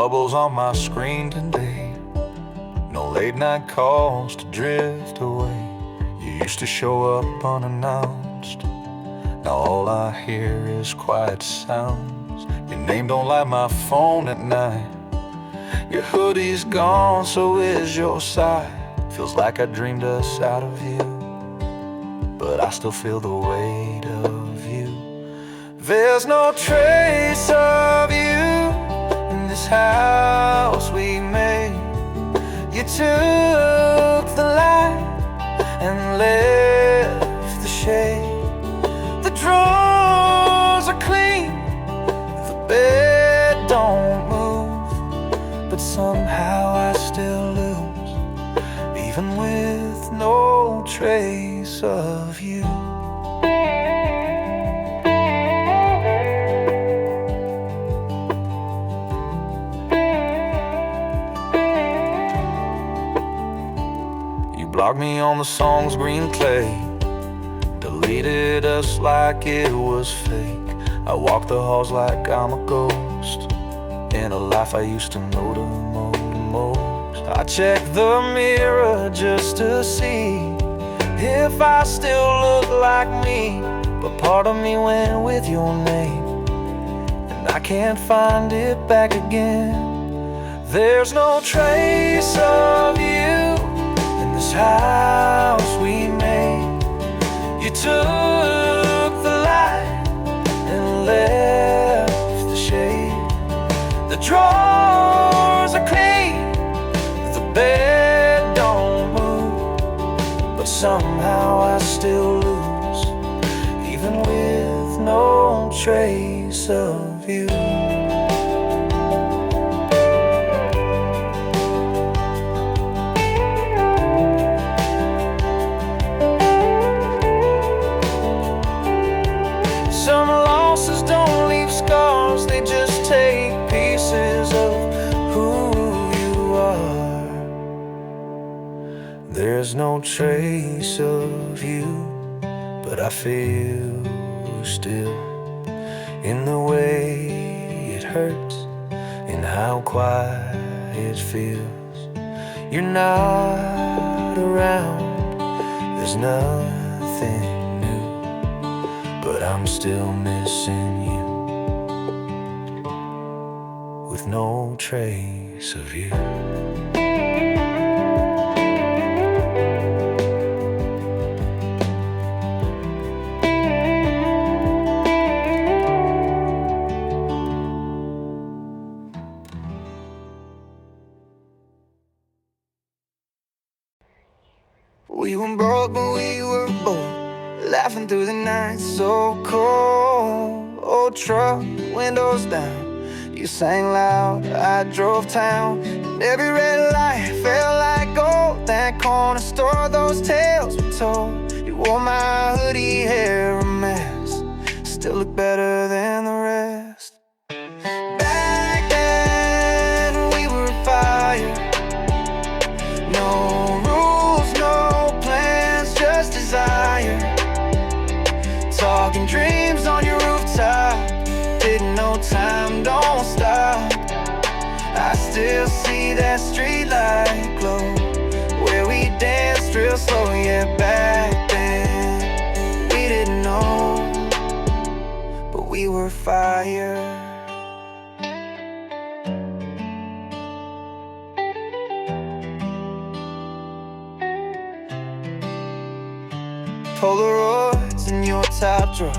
bubbles on my screen today. No late night calls to drift away. You used to show up unannounced. Now all I hear is quiet sounds. Your name don't light my phone at night. Your hoodie's gone, so is your sigh. Feels like I dreamed us out of you, but I still feel the weight of you. There's no trace of you in this house we made. You took the light and left the shade. The drawers are clean, the bed don't move, but somehow I still lose, even with no trace of you. You blocked me on the song's green clay, deleted us like it was fake. I walk the halls like I'm a ghost in a life I used to know the most. I check the mirror just to see if I still look like me, but part of me went with your name, and I can't find it back again. There's no trace of you in this house we made. You took the light and left the shade. The drawers are clean, the bed don't move, but somehow I still lose, even with no trace of you. Some losses don't leave scars, they just take pieces of who you are. There's no trace of you, but I feel still, in the way it hurts, in how quiet it feels. You're not around, there's nothing new, but I'm still missing you, with no trace of you. We were broke but we were bold, laughing through the night so cold. Old truck, windows down, you sang loud, I drove town, and every red light felt like gold. That corner store, those tales we told. You wore my hoodie hair a mess, still look better than the rest. Back then we were fire, no rules, no plans, just desire. Talking dreams on your rooftop, didn't know time don't stop. I still see that street light glow, where we danced real slow. Yeah, back then we didn't know, but we were fire. Polaroids in your top drawer,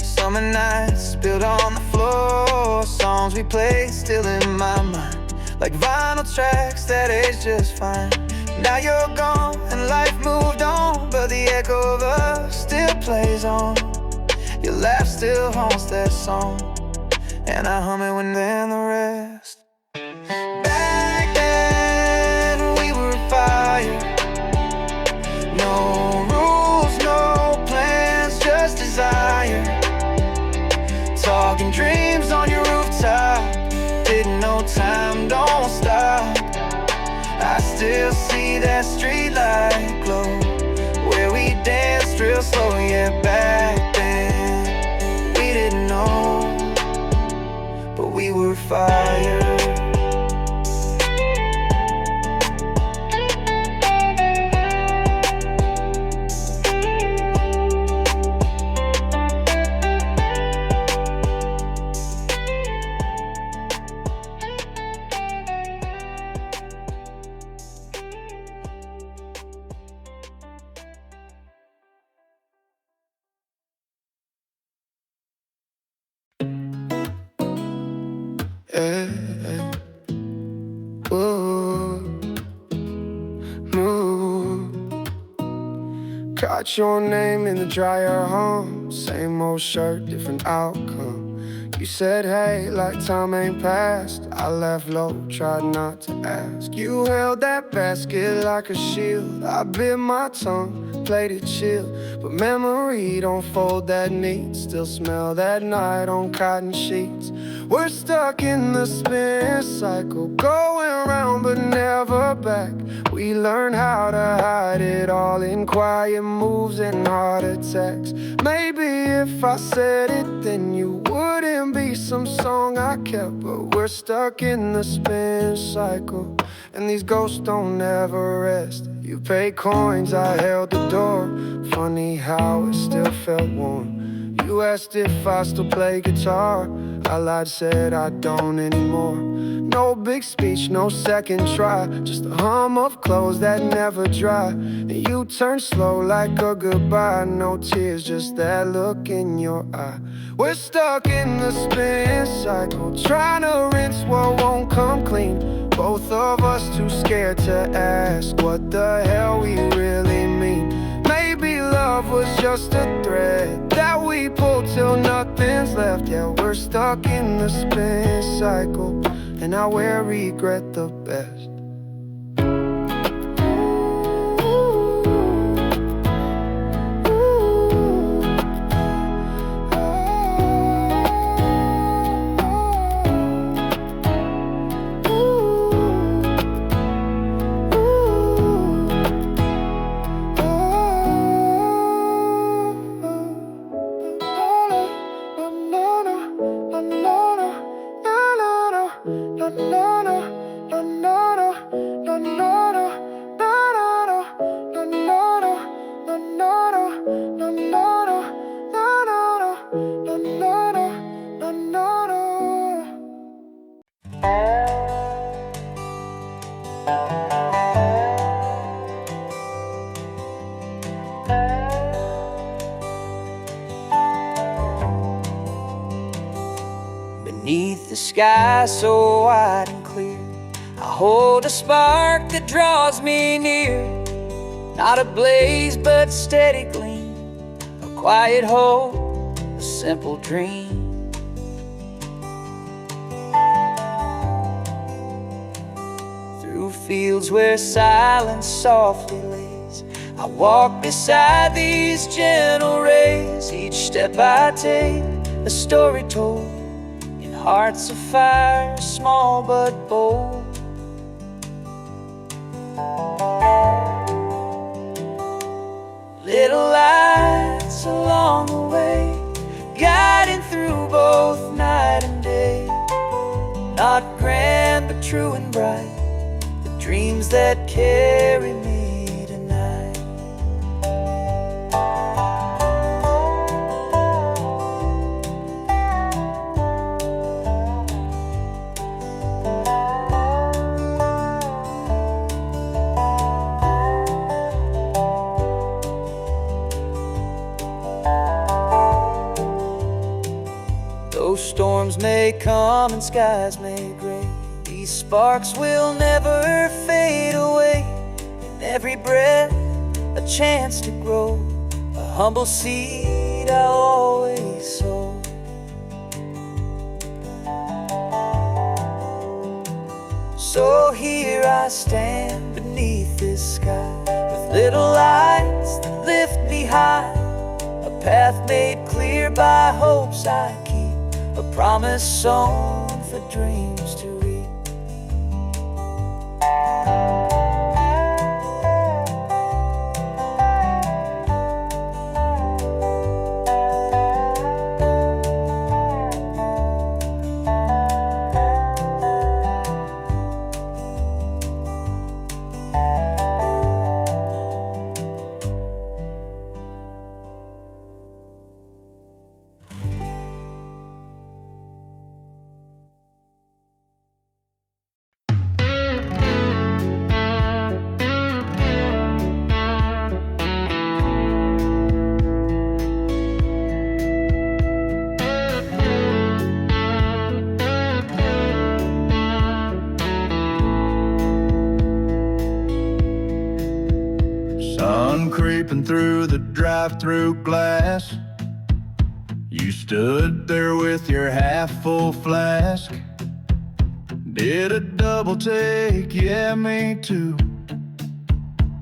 summer nights spilled on the floor. Songs we played still in my mind, like vinyl tracks that age just fine. Now you're gone and life moved on, but the echo of us still plays on. Your laugh still haunts that song, and I hum it when then the rest. Back then we were fire, no rules, no plans, just desire. Talking dreams on your rooftop, didn't know time don't stop. I still see that street light glow, where we danced real slow. Yeah, back then we didn't know, but we were fire. Hey, hey. Ooh, ooh. Got your name in the dryer, same old shirt, different outcome. You said hey, like time ain't passed. I laughed low, tried not to ask. You held that basket like a shield. I bit my tongue, played it chill. But memory don't fold that neat. Still smell that night on cotton sheets. We're stuck in the spin cycle, going round but never back. We learn how to hide it all in quiet moves and heart attacks. Maybe if I said it, then you wouldn't be some song I kept. But we're stuck in the spin cycle, and these ghosts don't ever rest. You paid coins, I held the door. Funny how it still felt warm. You asked if I still play guitar. I lied, said I don't anymore. No big speech, no second try, just a hum of clothes that never dry. And you turned slow like a goodbye. No tears, just that look in your eye. We're stuck in the spin cycle, trying to rinse what won't come clean. Both of us too scared to ask what the hell we really mean. Maybe love was just a thread that we pulled till nothing's left. Yeah, we're stuck in the spin cycle, and I wear regret the best. Beneath the sky so wide and clear, I hold a spark that draws me near. Not a blaze but steady gleam, a quiet hope, a simple dream. Through fields where silence softly lays, I walk beside these gentle rays. Each step I take, a story told, hearts of fire, small but bold. Little lights along the way, guiding through both night and day. Not grand but true and bright, the dreams that carry me tonight. Though storms may come and skies may gray, these sparks will never fade away. In every breath, a chance to grow, a humble seed I'll always sow. So here I stand beneath this sky, with little lights that lift me high, a path made clear by hopes I keep, a promise sown for dreams to sun creeping through the drive-through glass. You stood there with your half-full flask. Did a double take, yeah, me too.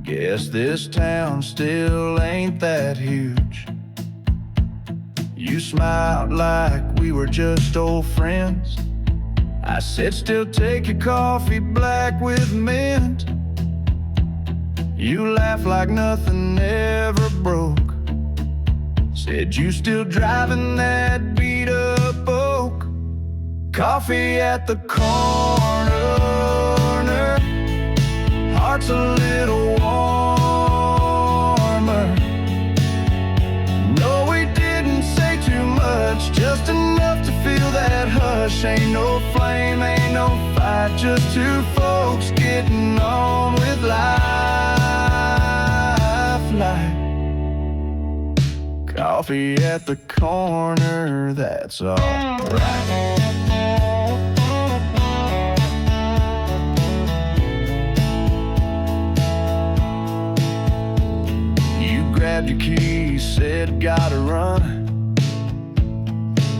Guess this town still ain't that huge. You smiled like we were just old friends. I said, still take your coffee black with mint. You laughed like nothing ever broke. Said you still driving that beat up oak. Coffee at the corner, heart's a little warmer. No, we didn't say too much, just enough to feel that hush. Ain't no flame, ain't no fight, just two folks getting on with life like coffee at the corner, that's alright. Grabbed your keys, said gotta run.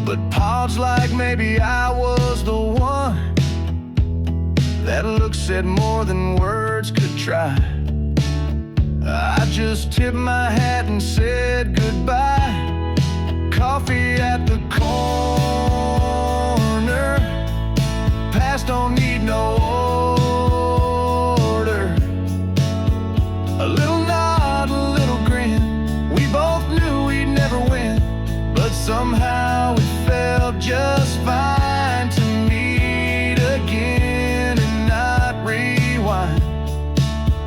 But Pa's like maybe I was the one. That look said more than words could try. I just tipped my hat and said goodbye. Coffee at the corner, past don't need no order. A little nod, a little grin. We both knew we'd never win, but somehow it felt just fine to meet again and not rewind.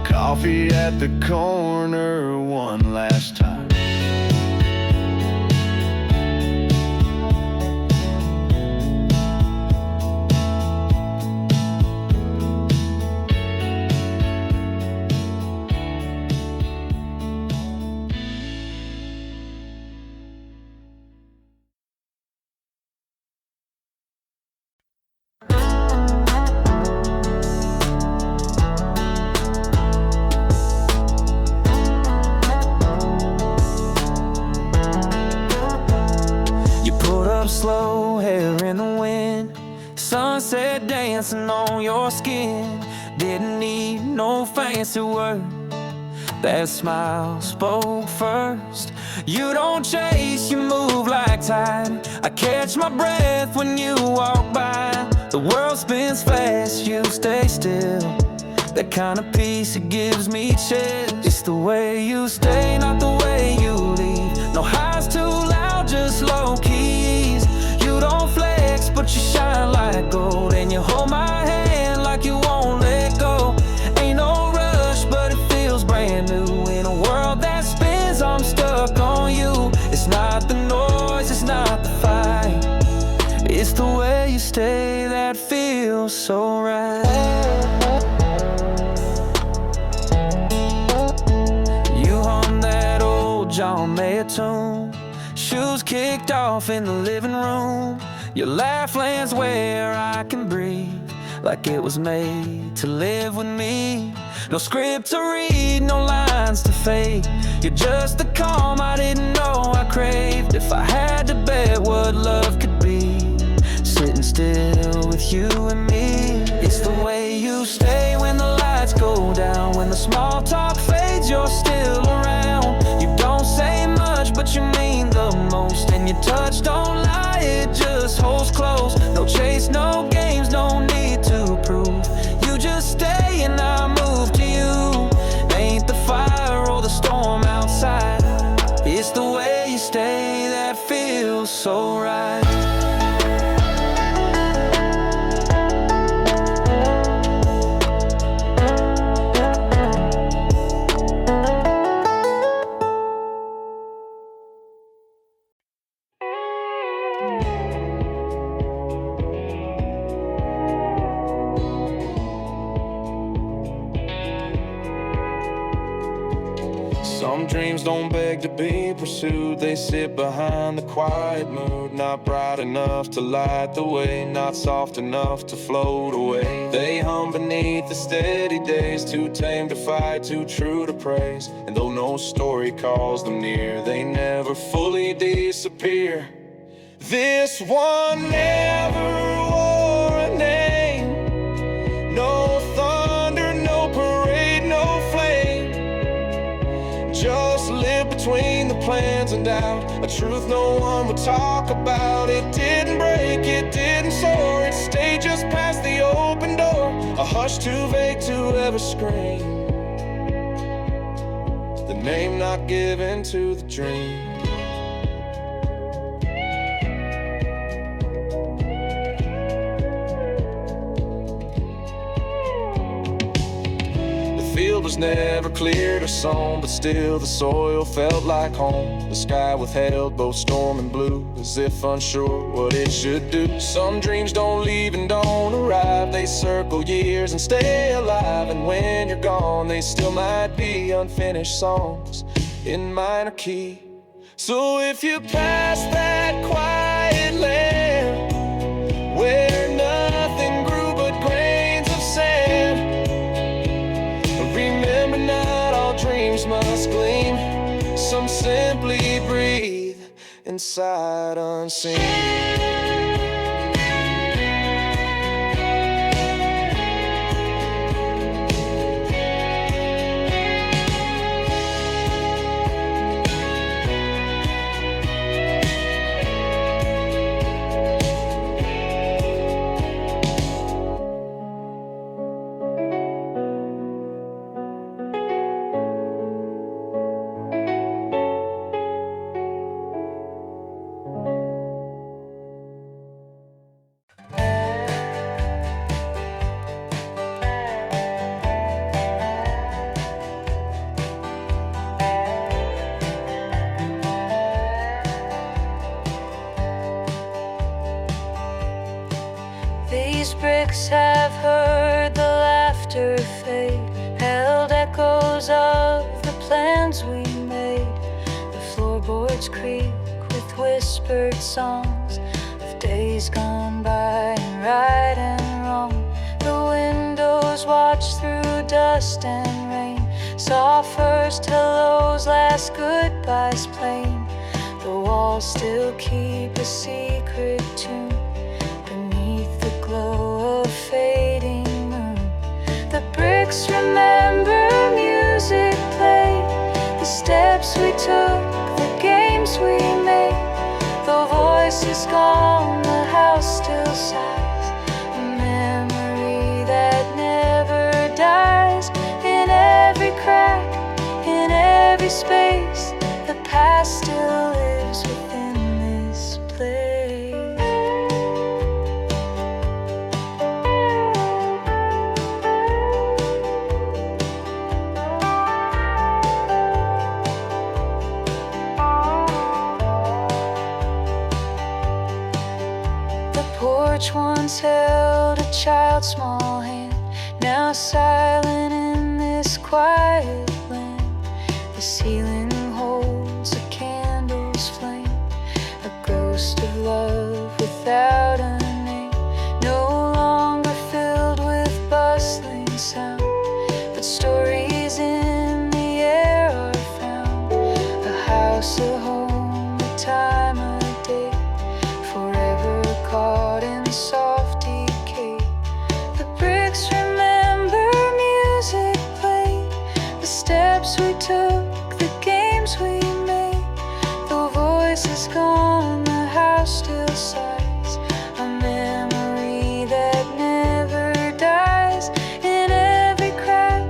Coffee at the corner one last time. Slow hair in the wind, sunset dancing on your skin. Didn't need no fancy word, that smile spoke first. You don't chase, you move like tide. I catch my breath when you walk by. The world spins fast, you stay still. That kind of peace, it gives me chills. It's the way you stay, not the way you leave. No highs too loud, just low keys. You don't flex, but you shine like gold. And you hold my hand like you won't let go. Ain't no rush, but it feels brand new. In a world that spins, I'm stuck on you. It's not the noise, it's not the fight. It's the way you stay that feels so right. John Mayer tune, shoes kicked off in the living room. Your laugh lands where I can breathe, like it was made to live with me. No script to read, no lines to fake. You're just the calm I didn't know I craved. If I had to bet what love could be, sitting still with you and me. It's the way you stay when the lights go down. When the small talk fades, you're still around. You don't say much, but you mean the most. And your touch don't lie, it just holds close. No chase, no games, no need to prove. You just stay and I move to you. Ain't the fire or the storm outside. It's the way you stay that feels so right. Some dreams don't beg to be pursued. They sit behind the quiet mood, not bright enough to light the way, not soft enough to float away. They hum beneath the steady days, too tame to fight, too true to praise. And though no story calls them near, they never fully disappear. This one never wore a name. No thunder, no parade, no flame. Just lived between the plans and doubt, a truth no one would talk about. It didn't break, it didn't soar, it stayed just past the open door. A hush too vague to ever scream, the name not given to the dream. The field was never cleared or sown, but still the soil felt like home. The sky withheld both storm and blue, as if unsure what it should do. Some dreams don't leave and don't arrive, they circle years and stay alive. And when you're gone, they still might be unfinished songs in minor key. So if you pass that quiet land where nothing grew but grains of sand, remember not all dreams must gleam. Some simply breathe inside unseen. These bricks have heard the laughter fade, held echoes of the plans we made. The floorboards creak with whispered songs of days gone by and right and wrong. The windows watch through dust and rain, saw first hellos, last goodbyes plain. The walls still keep a secret tune beneath the glow of fading moon. The bricks remember music played, the steps we took, the games we made. The voice is gone, the house still sighs, a memory that never dies. In every crack, in every space, the past still lives within this place. The porch once held a child's small hand, now silent in this quiet land. The ceiling holds a candle's flame, a ghost of love without a name. No longer filled with bustling sound, but stories in the air are found. A house, a home, a time, a day, forever caught in soft decay. The bricks remember music played, the steps we took, the games we made. The voice is gone, the house still sighs, a memory that never dies. In every crack,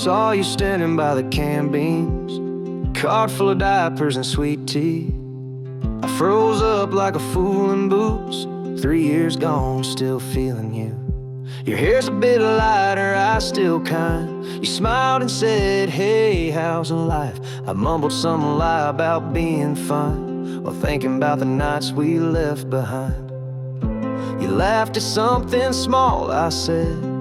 saw you standing by the can beams, cart full of diapers and sweet tea. I froze up like a fool in boots. 3 years gone, still feeling you. Your hair's a bit lighter, eyes still kind. You smiled and said, hey, how's life? I mumbled some lie about being fine, while thinking about the nights we left behind. You laughed at something small I said,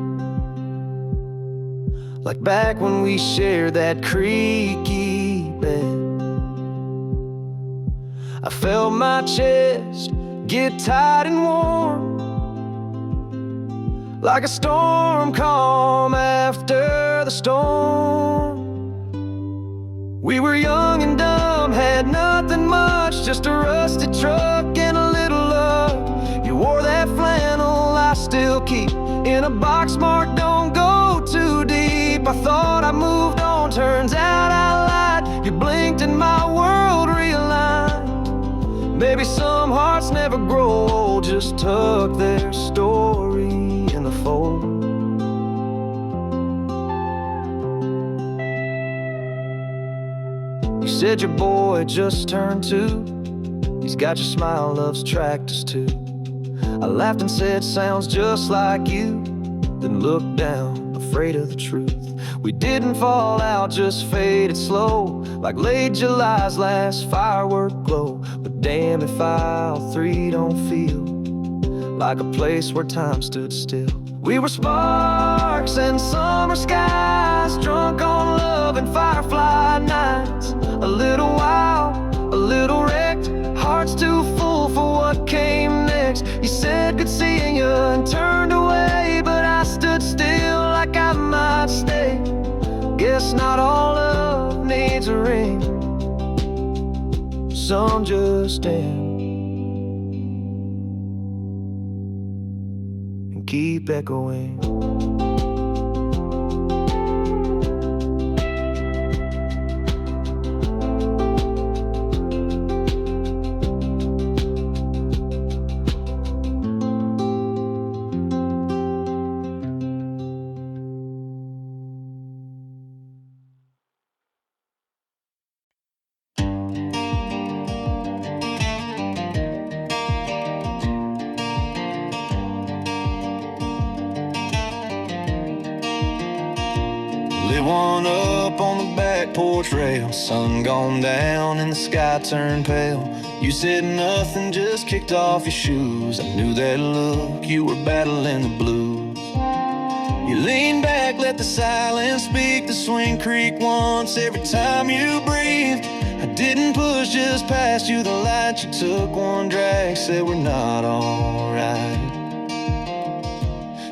like back when we shared that creaky bed. I felt my chest get tight and warm, like a storm calm after the storm. We were young and dumb, had nothing much, just a rusted truck and a little love. You wore that flannel I still keep in a box marked don't go too deep. I thought I moved on, turns out I lied. You blinked and my world realigned. Maybe some hearts never grow old, just tuck their story in the fold. You said your boy just turned 2. He's got your smile, loves tractors too. I laughed and said, sounds just like you. Then looked down, afraid of the truth. We didn't fall out, just faded slow, like late July's last firework glow. But damn if aisle 3 don't feel like a place where time stood still. We were sparks and summer skies, drunk on love and firefly nights. A little wild, a little wrecked, hearts too full for what came next. You said good seeing you and turned away, but I stood still like I might stay. Guess not all love needs a ring, some just end and keep echoing. Lit one up on the back porch rail, sun gone down and the sky turned pale. You said nothing, just kicked off your shoes. I knew that look, you were battling the blues. You leaned back, let the silence speak. The swing creak once every time you breathed. I didn't push, just passed you the light. You took one drag, said we're not alright.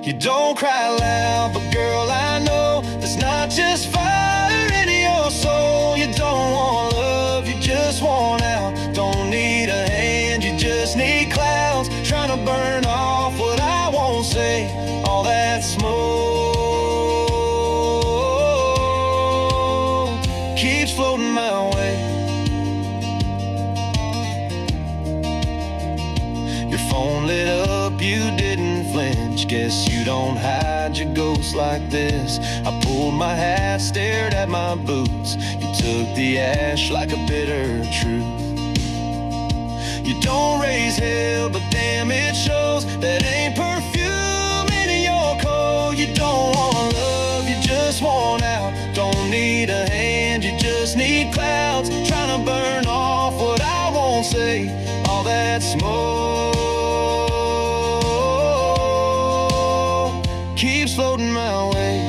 You don't cry loud, but girl, I know there's not just fire in your soul. You don't want love, you just want out. Don't need a hand, you just need clouds. Trying to burn off what I won't say, all that smoke keeps floating my way. Your phone lit up, you didn't flinch. Guess you don't hide your ghost like this. I pulled my hat, stared at my boots. You took the ash like a bitter truth. You don't raise hell, but damn it shows. That ain't perfume in your coat. You don't want love, you just want out. Don't need a hand, you just need clouds. Trying to burn off what I won't say, all that smoke keeps floating my way.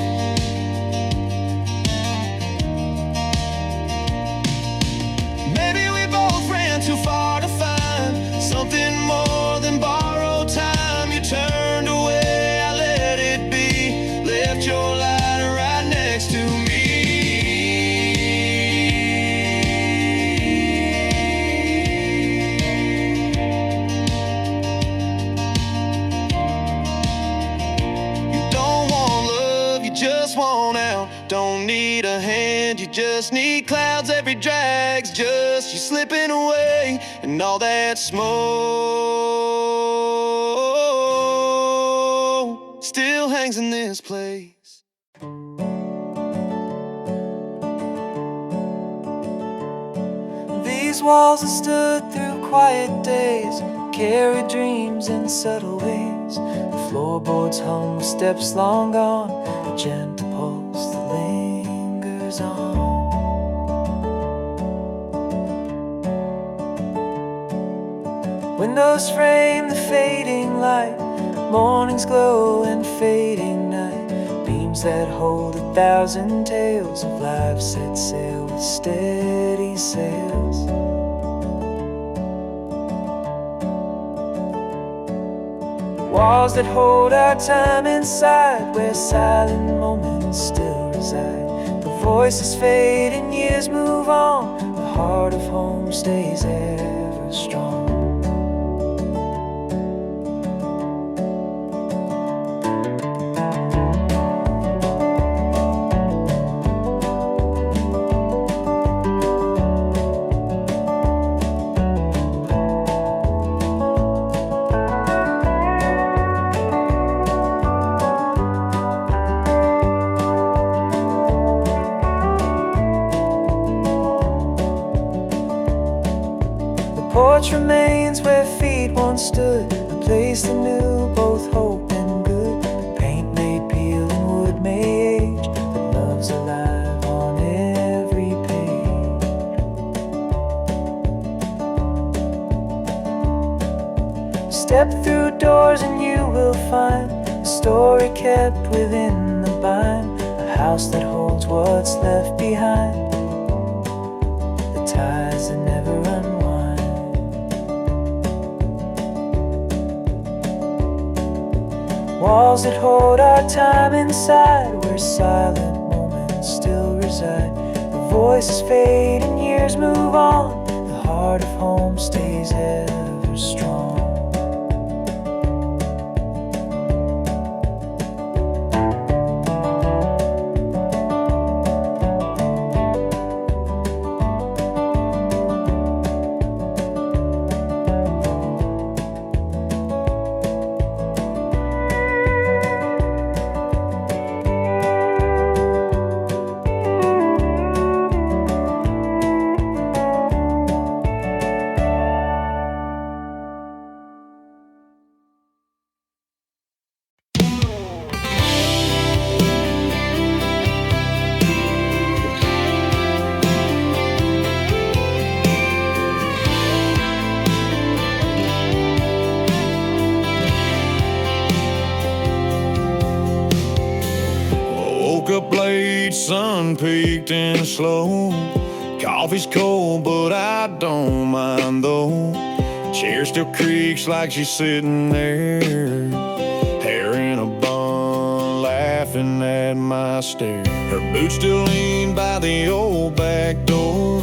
Maybe we both ran too far to find something more than borrowed time. You turned away, I let it be. Left your light right next to me. Don't need a hand, you just need clouds. Every drag's just you slipping away, and all that smoke still hangs in this place. those walls that stood through quiet days, carried dreams in subtle ways. The floorboards hung with steps long gone, a gentle pulse that lingers on. Windows frame the fading light, morning's glow and fading night, beams that hold 1,000 tales of life set sail with steady sails. Walls that hold our time inside, where silent moments still reside. The voices fade and years move on, the heart of home stays ever strong. Porch remains where feet once stood, a place that knew both hope and good. Paint may peel and wood may age, but love's alive on every page. Step through doors and you will find a story kept within the bind, a house that holds what's left behind, the ties that never unwind. Walls that hold our time inside, where silent moments still reside. The voices fade and years move on, the heart of home stays ever strong. Up late, sun peaked and slow. Coffee's cold, but I don't mind though. Chair still creaks like she's sitting there, hair in a bun, laughing at my stare. Her boots still lean by the old back door.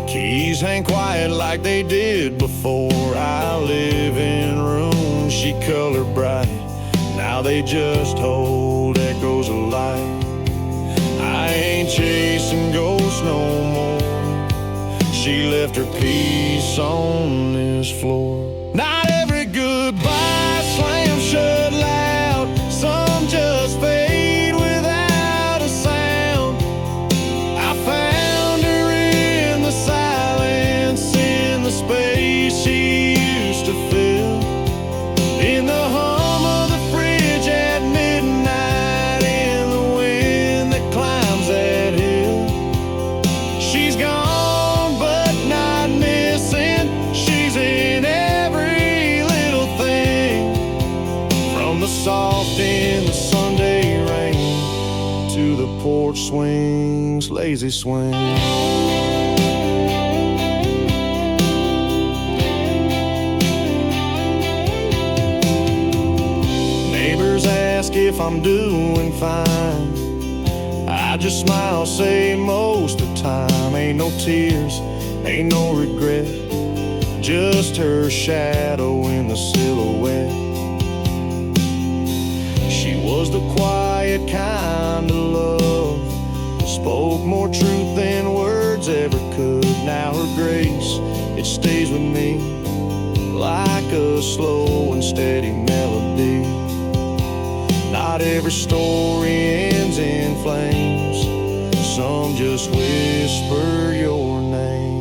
Keys hang quiet like they did before. I live in rooms she colored bright, now they just hold echoes of light. I ain't chasing ghosts no more. She left her peace on this floor. Not every goodbye slams shut loud. Some just fade without a sound. I found her in the silence, in the space she used to fill, in the hum of the fridge at midnight, in the wind that climbs that hill. She's gone but not missing. She's in every little thing, from the soft in the Sunday rain to the porch swings, lazy swing. Neighbors ask if I'm doing fine. I just smile, say most of the time. Ain't no tears, ain't no regret, just her shadow in the silhouette. She was the quiet kind of love, spoke more truth than words ever could. Now her grace, it stays with me like a slow and steady melody. Not every story ends in flames, some just whisper your name.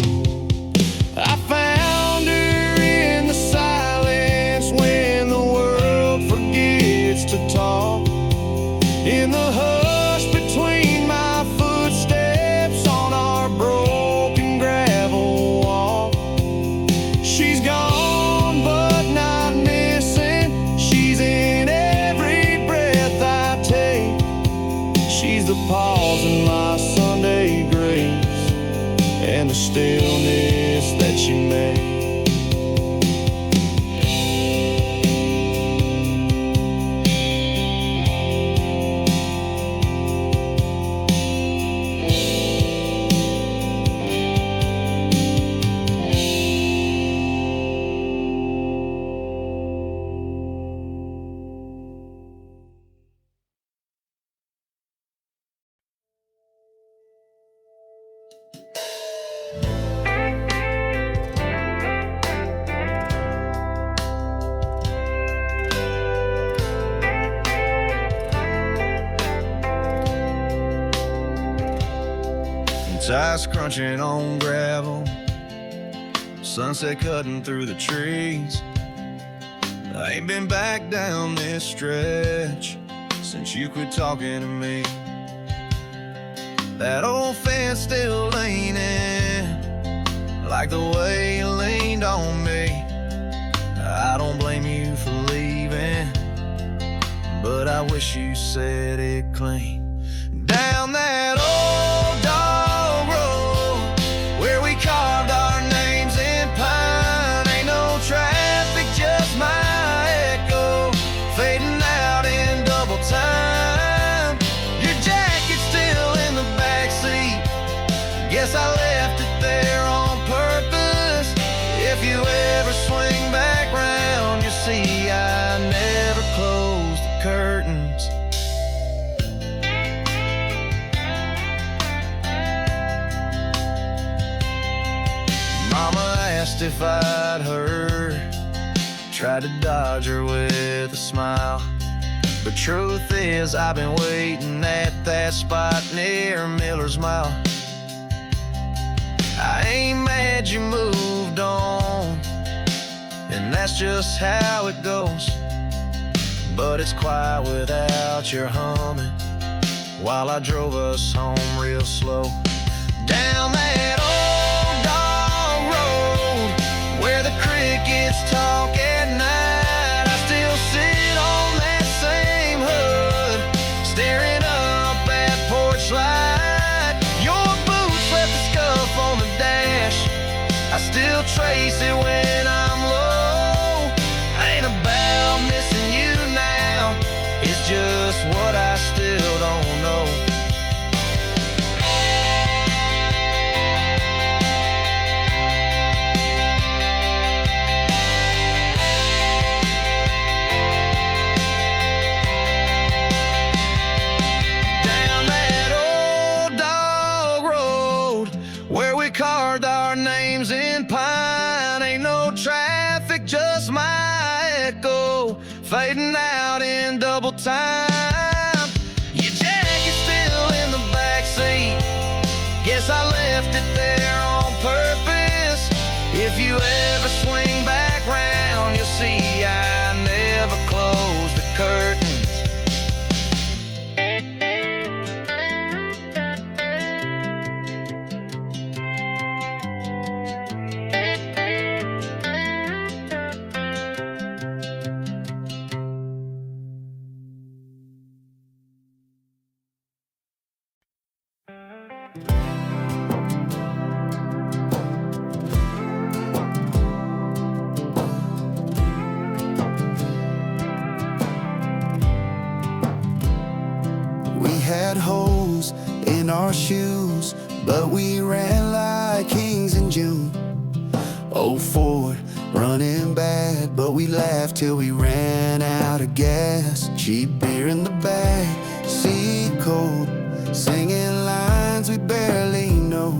Sides crunching on gravel, sunset cutting through the trees. I ain't been back down this stretch since you quit talking to me. That old fence still leaning, like the way you leaned on me. I don't blame you for leaving, but I wish you said it clean. Down that old dog road where we carved our names in pine, ain't no traffic, just my echo fading out in double time. Your jacket's still in the backseat, guess I left it there on purpose. If you ever swing back round, you see I never closed the curtains. Mama asked if I'd heard, tried to dodge her with a smile, but truth is I've been waiting at that spot near Miller's Mile. I ain't mad you moved on, and that's just how it goes, but it's quiet without your humming while I drove us home real slow. Down that old dog road where the crickets talk at night, I still sit on that same hood staring up at porch light. Your boots left a scuff on the dash, I still trace it when I'm low. Ain't about missing you now, it's just what I still don't know. Down that old dog road where we carved our names in pine, ain't no traffic, just my echo fading out in double time. Your jacket's still in the backseat, guess I left it there on purpose. If you ever swing back round, you'll see I never closed the curtains. Had holes in our shoes, but we ran like kings in June. Old Ford running bad, but we laughed till we ran out of gas. Cheap beer in the back, seat cold, singing lines we barely know.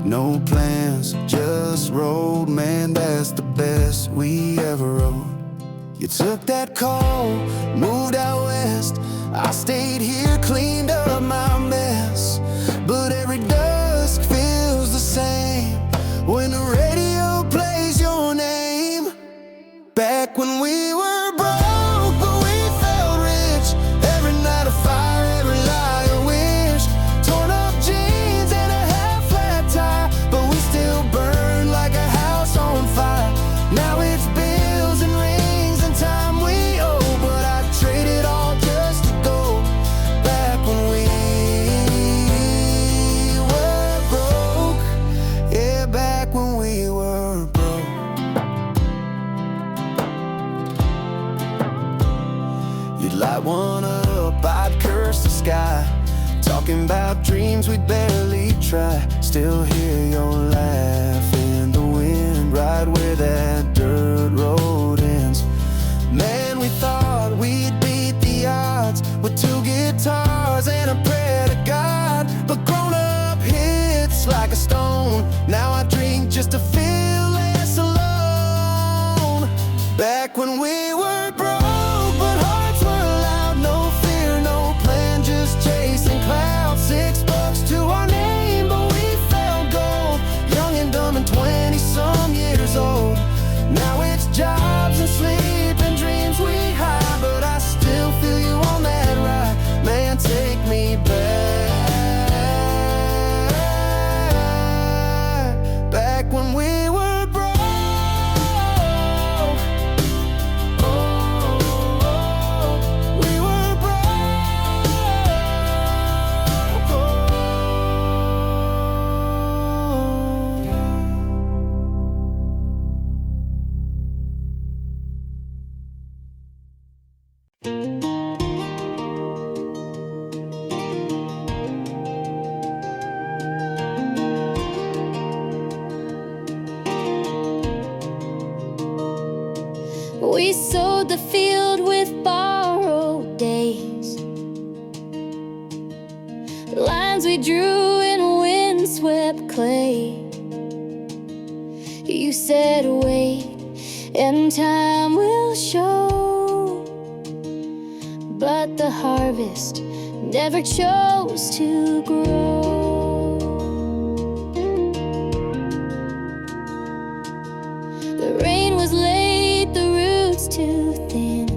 No plans, just road, man, that's the best we ever rode. You took that call, moved out west, I stayed here, cleaned up my mess. But every dusk feels the same when the radio plays your name. Back when we were broke, but we felt rich. Every night a fire, every lie a wish. Torn up jeans and a half-flat tire, but we still burn like a house on fire. Now it's bills and rings and time we owe, but I traded all just to go back when we were broke. Yeah, back when we were broke. You'd light one up, I'd curse the sky, talking about dreams we'd barely try. Still hear your laugh in the wind, right where that dirt road ends. Man, we thought we'd beat the odds with two guitars and a prayer to God, but grown up hits like a stone. Now I drink just to feel less alone. Back when we were broke, but hearts were loud. No fear, no plan, just chasing clouds. $6 to our name, but We sowed the field with borrowed days, lines we drew in windswept clay. You said wait, and time will show, but the harvest never chose to grow. The rain was late, the roots too thin.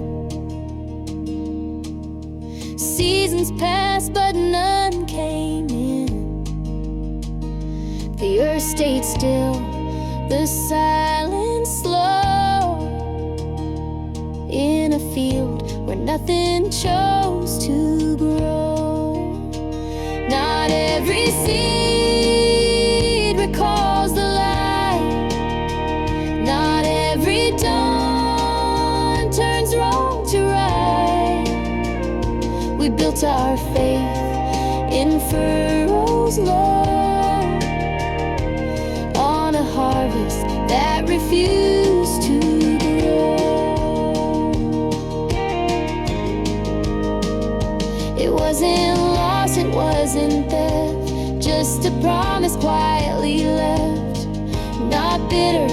Seasons passed, but none came in. The earth stayed still, the silence slow, in a field where nothing chose to grow. Not every seed recalls the light, not every dawn turns wrong to right. We built our faith in furrows low, on a harvest that refused to grow. It wasn't loss, it wasn't theft, just a promise quietly left. Not bitter,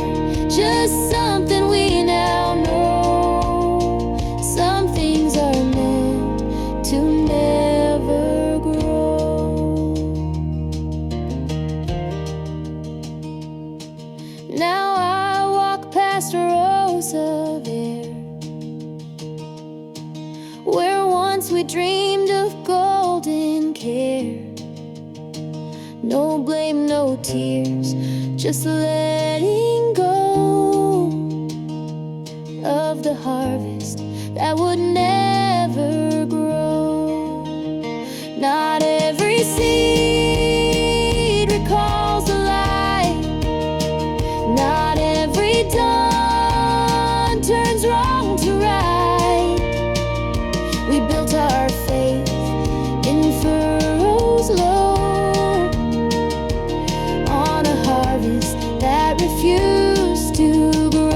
just something we now know. Some things are meant to never grow. Now I walk past rows of air, where once we dreamed of golden care. No blame, no tears, just letting go of the harvest that would never grow. Not every seed recalls the light, not every dawn turns wrong to right. We built our faith in furrows low, on a harvest that refused to grow,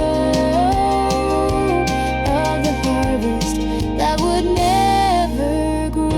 of the harvest that would never grow.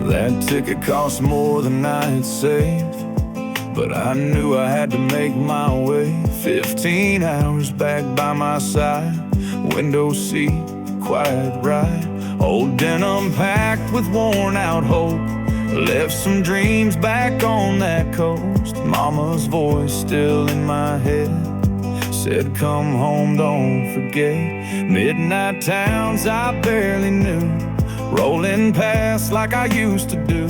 That ticket cost more than I had saved, but I knew I had to make my way. 15 hours back by my side, window seat, quiet ride. Old denim packed with worn out hope, left some dreams back on that coast. Mama's voice still in my head said, come home, don't forget. Midnight towns I barely knew, rolling past like I used to do.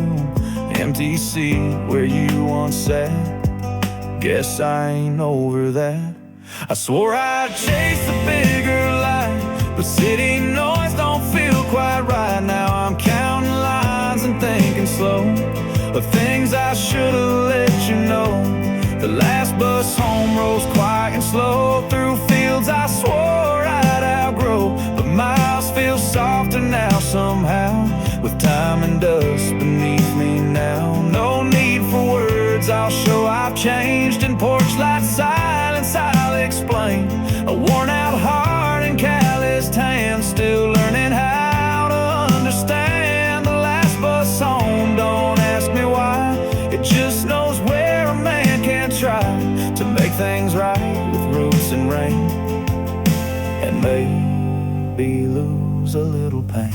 Empty seat where you once sat, guess I ain't over that. I swore I'd chase a bigger life, but city noise don't feel quite right. Now I'm counting lines and thinking slow of things I should've let you know. The last bus home rolls quiet and slow through fields I swore I'd outgrow, but miles feel softer now somehow, with time and dust beneath me now. No need for words, I'll show I've changed. In porch light silence I'll explain. A worn out heart and calloused hands, still learning how to understand. The last bus home, don't ask me why, it just knows where a man can try to make things right with roots and rain, and maybe lose a little pain.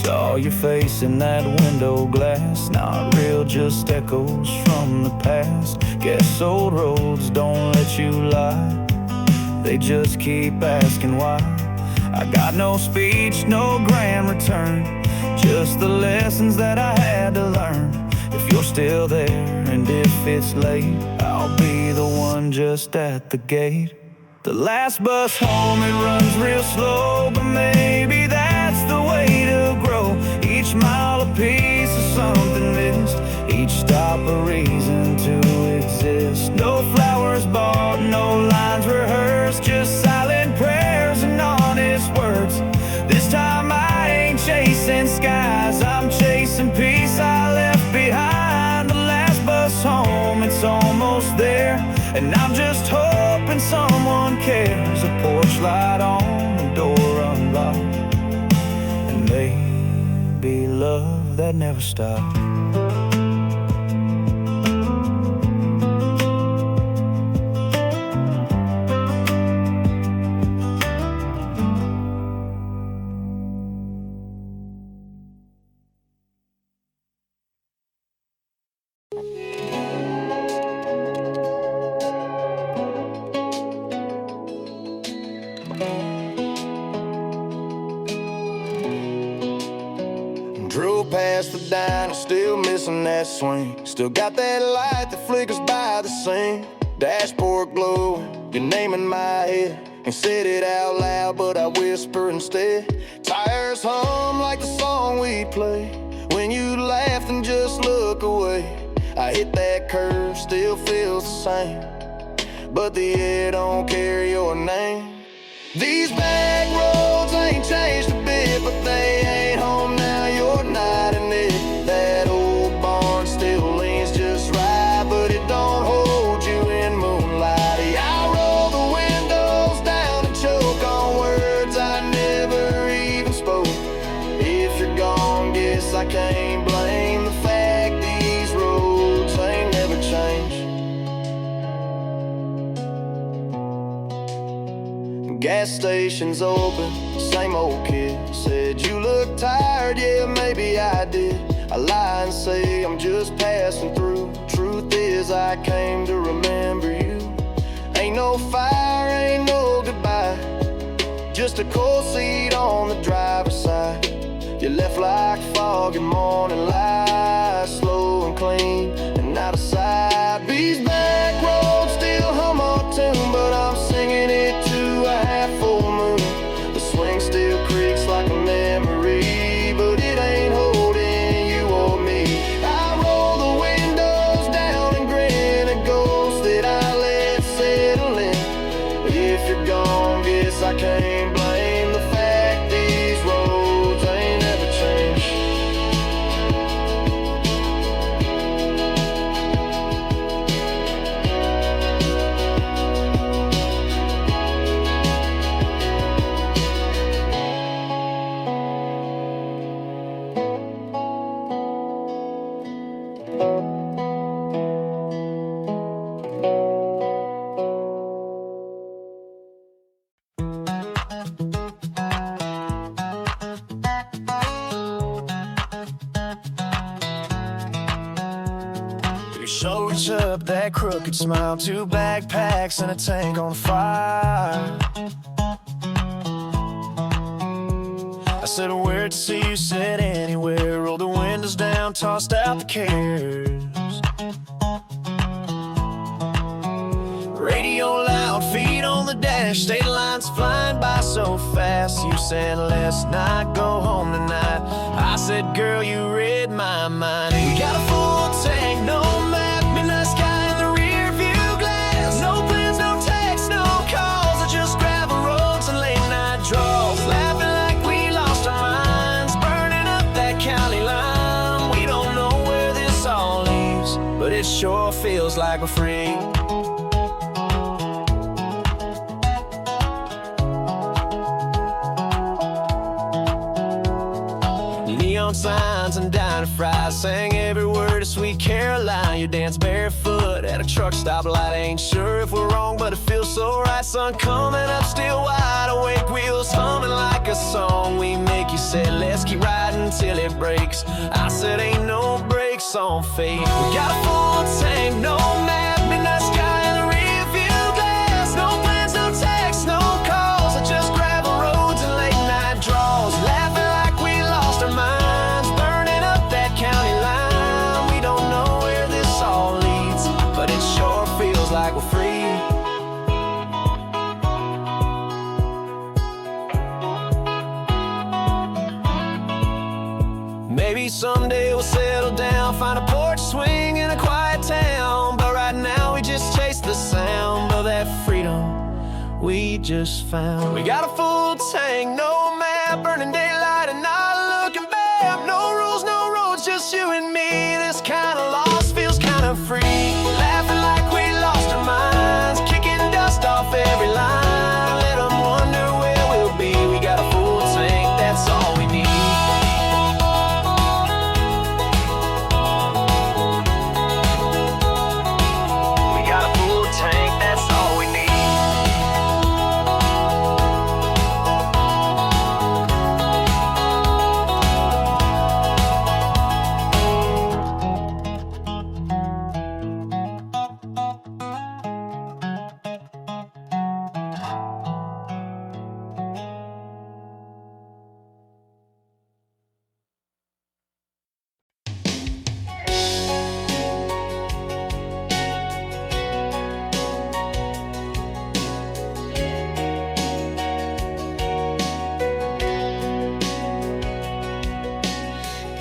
Saw Saw your face in that window glass, not real, just echoes from the past. Guess old roads don't let you lie, they just keep asking why. I got no speech, no grand return, just the lessons that I had to learn. If you're still there and if it's late, I'll be the one just at the gate. The last bus home, it runs real slow, but maybe that's the way to grow. Each mile a piece of something missed, each stop a reason to exist. No flowers bought, no lines rehearsed, just silent prayers and honest words. This time I ain't chasing skies, I'm chasing peace I left behind. The last bus home, it's almost there, and I'm just hoping someone cares. A porch light on, a door unlocked, and maybe love that never stopped. Drove past the diner, still missing that swing. Still got that light that flickers by the scene. Dashboard glowing, your name in my head. Ain't said it out loud, but I whisper instead. Tires hum like the song we play. When you laugh and just look away. I hit that curve, still feels the same, but the air don't carry your name. These back roads ain't changed a bit, but they ain't home now, you're not in it. That old barn still leans just right, but it don't hold you in moonlight. I roll the windows down and choke on words I never even spoke. If you're gone, guess I can't blame the fact these roads ain't never changed. Gas station's open, same old kid. Said you look tired, yeah, maybe I did. I lie and say I'm just passing through. Truth is I came to remember you. Ain't no fire, ain't no goodbye, just a cold seat on the driver's side. You left like fog in morning light, slow and clean and out of sight. These back roads still hum our tune, but I'm singing it to a half full moon. The swing still creaks like a memory, but it ain't holding you or me. I roll the windows down and grin at ghosts that I let settle in. If you're gone, guess I can't blame the fact these roads ain't never changed. Your shoulders up, that crooked smile, 2 backpacks and a tank on fire. I said a word to see you, said anywhere. Rolled the windows down, tossed out the cares. Radio loud, feet on the dash, state lines flying by so fast. You said let's not go home tonight. I said girl, you read my mind. We got a full tank, no map, midnight sky in the rear view glass. No plans, no texts, no calls, just gravel roads and late night draws. Laughing like we lost our minds, burning up that county line. We don't know where this all leads, but it sure feels like we're free. neon signs and diner fries. Sang every word of Sweet Caroline. You dance barefoot at a truck stop light. Ain't sure if we're wrong, but it feels so right. Sun coming up, still wide awake, wheels humming like a song we make. You said, let's keep riding till it breaks. I said, ain't no brakes on fate. We got a full tank, no map, midnight sky in the rear view glass. No plans, no texts, no calls, just gravel roads and late night draws. Laughing like we lost our minds, burning up that county line. We don't know where this all leads, but it sure feels like we're free. Maybe someday we'll settle down, find a porch swing in a quiet town. But right now we just chase the sound of that freedom we just found. We got a full tank, no map, burning daylight and not looking back. No rules, no roads, just you and me. This kind of lost feels kind of free. Laughing like we lost our minds, kicking dust off every line. Let them wonder where we'll be. We got a full tank, that's all we need.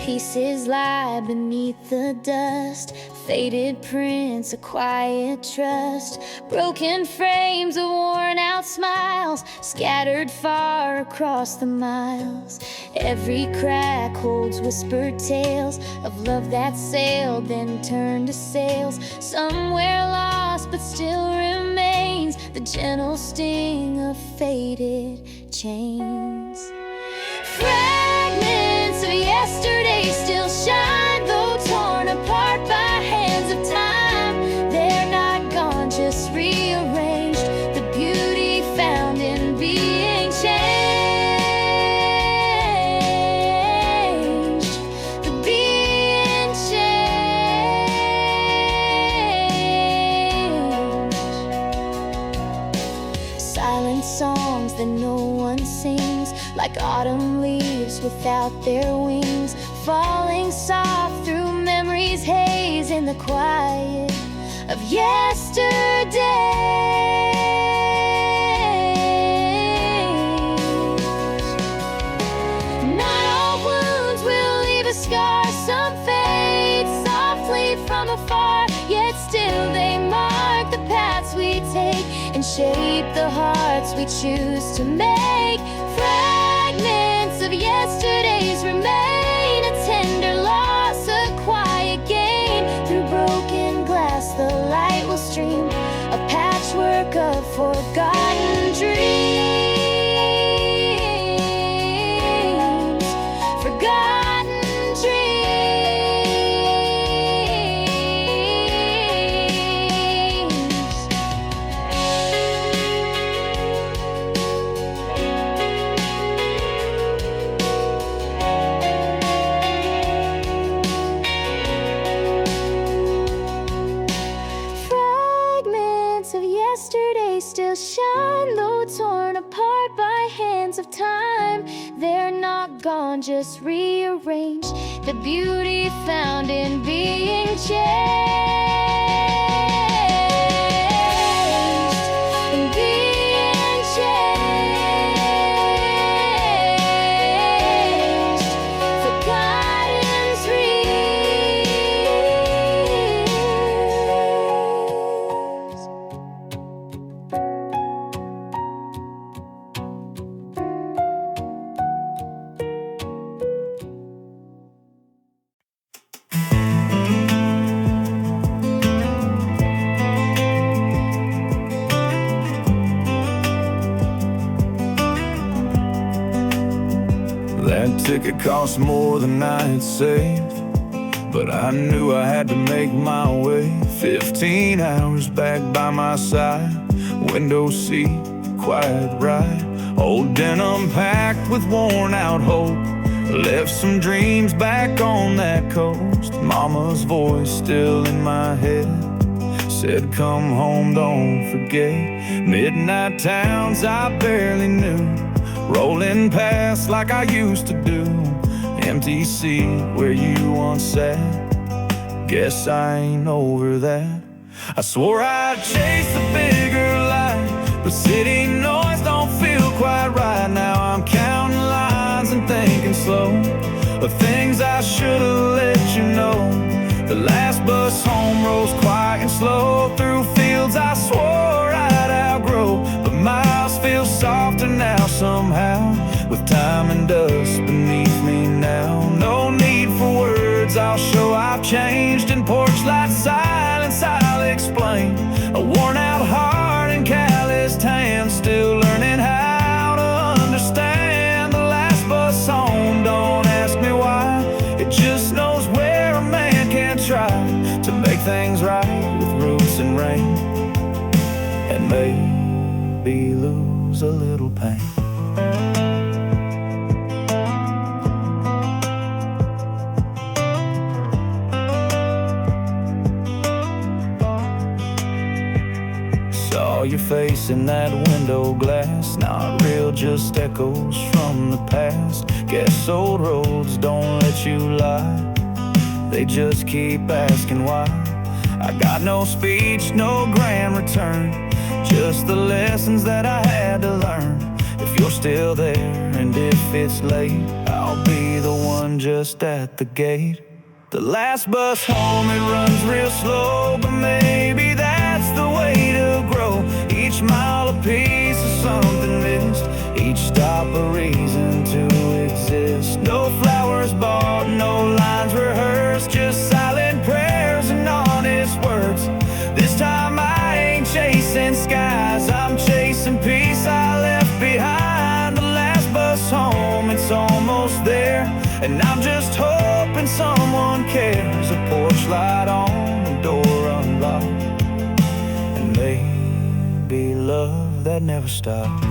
Pieces lie beneath the dust, faded prints, a quiet trust, broken frames of worn out smiles, scattered far across the miles. Every crack holds whispered tales of love that sailed, then turned to sails. Somewhere lost but still remains the gentle sting of faded chains. Fragments of yesterday still shine, though torn apart by hands of time. They're not gone, just rearranged. The beauty found in being changed. The being changed. Silent songs that no one sings, like autumn leaves without their wings, falling soft through memory's haze in the quiet of yesterday. Not all wounds will leave a scar, some fade softly from afar, yet still they mark the paths we take and shape the hearts we choose to make. Fragments of yesterdays remain, a tender loss, a quiet gain. Through broken glass the light will stream, a patchwork of forgotten dreams. Forgotten dreams. Still shine, though torn apart by hands of time. They're not gone, just rearranged. The beauty found in being changed. In being changed. Forgotten dreams. like it cost more than I had saved. But I knew I had to make my way. 15 hours back by my side, window seat, quiet ride. Old denim packed with worn out hope, left some dreams back on that coast. Mama's voice still in my head said, come home, don't forget. Midnight towns I barely knew, rolling past like I used to do. Empty seat where you once sat, guess I ain't over that. I swore I'd chase the bigger light, but city noise don't feel quite right. Now I'm counting lines and thinking slow of things I should've let you know. The last bus home rolls quiet and slow through fields I swore I'd outgrow. But miles feel softer now somehow, with time and dust beneath me now. No need for words, I'll show I've changed. In porch light silence I'll explain. A worn out heart and calloused hands, still learning how to understand. The last bus home, don't ask me why, it just knows where a man can try to make things right with roots and rain, and maybe lose a little pain. Saw your face in that window glass, not real, just echoes from the past. Guess old roads don't let you lie, they just keep asking why. I got no speech, no grand return, just the lessons that I had to learn. If you're still there and if it's late, I'll be the one just at the gate. The last bus home, it runs real slow, but maybe that's the way to grow. Each mile a piece of something missed, each stop a reason to exist. No flowers bought, no lines rehearsed, just silent prayers and honest words. This time I ain't chasing skies, I'm chasing peace I left behind. The last bus home, it's almost there, and I'm just hoping someone cares. A porch light on, the door unlocked, and maybe love that never stopped.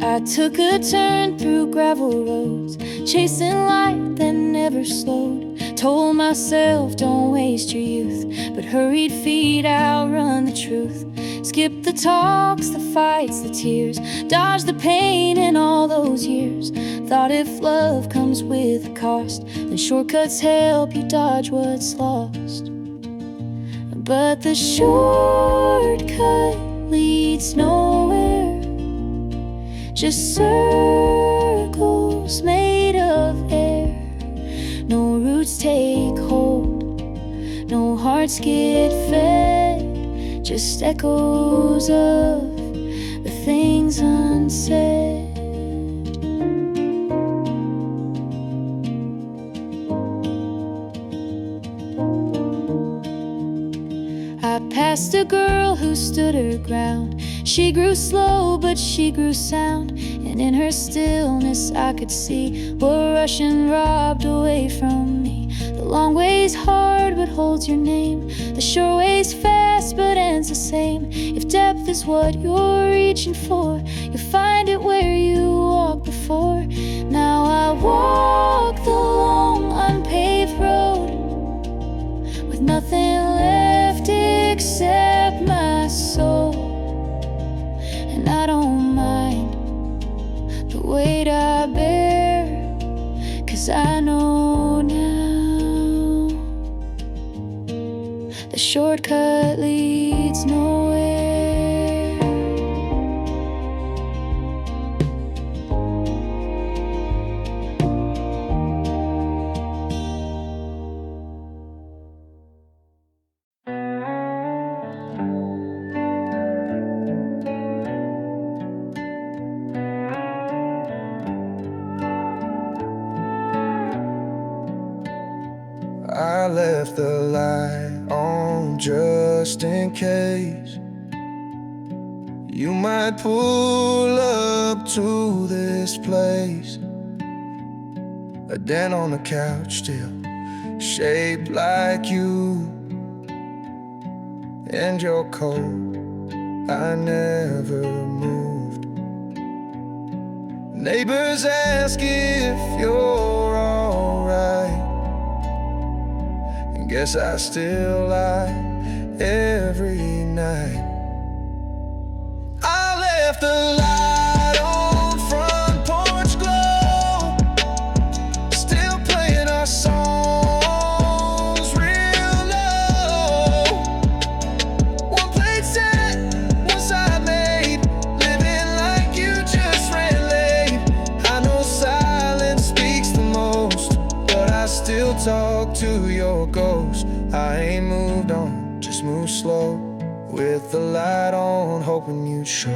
I took a turn through gravel roads, chasing light that never slowed. Told myself don't waste your youth, but hurried feet outrun the truth. Skip the talks, the fights, the tears, dodge the pain in all those years. Thought if love comes with a cost, then shortcuts help you dodge what's lost. But the shortcut leads nowhere, just circles made of air. No roots take hold, no hearts get fed, just echoes of the things unsaid. I passed a girl who stood her ground. She grew slow, but she grew sound, and in her stillness I could see what Russian robbed away from me. The long way's hard, but holds your name. The short way's fast, but ends the same. If depth is what you're reaching for, you'll find it where you walked before. Now I walk the long, unpaved road, with nothing left except my soul. And I don't mind the weight I bear, 'cause I know now the shortcut leads nowhere. left the light on just in case you might pull up to this place. A dent on the couch still shaped like you, and your coat I never moved. Neighbors ask if you're alright, and guess I still lie every night. I left the light on front porch glow, still playing our songs real low. One plate set, one side made, living like you just ran late. I know silence speaks the most, but I still talk to your ghost. I ain't moved on, just move slow, with the light on, hoping you'd show.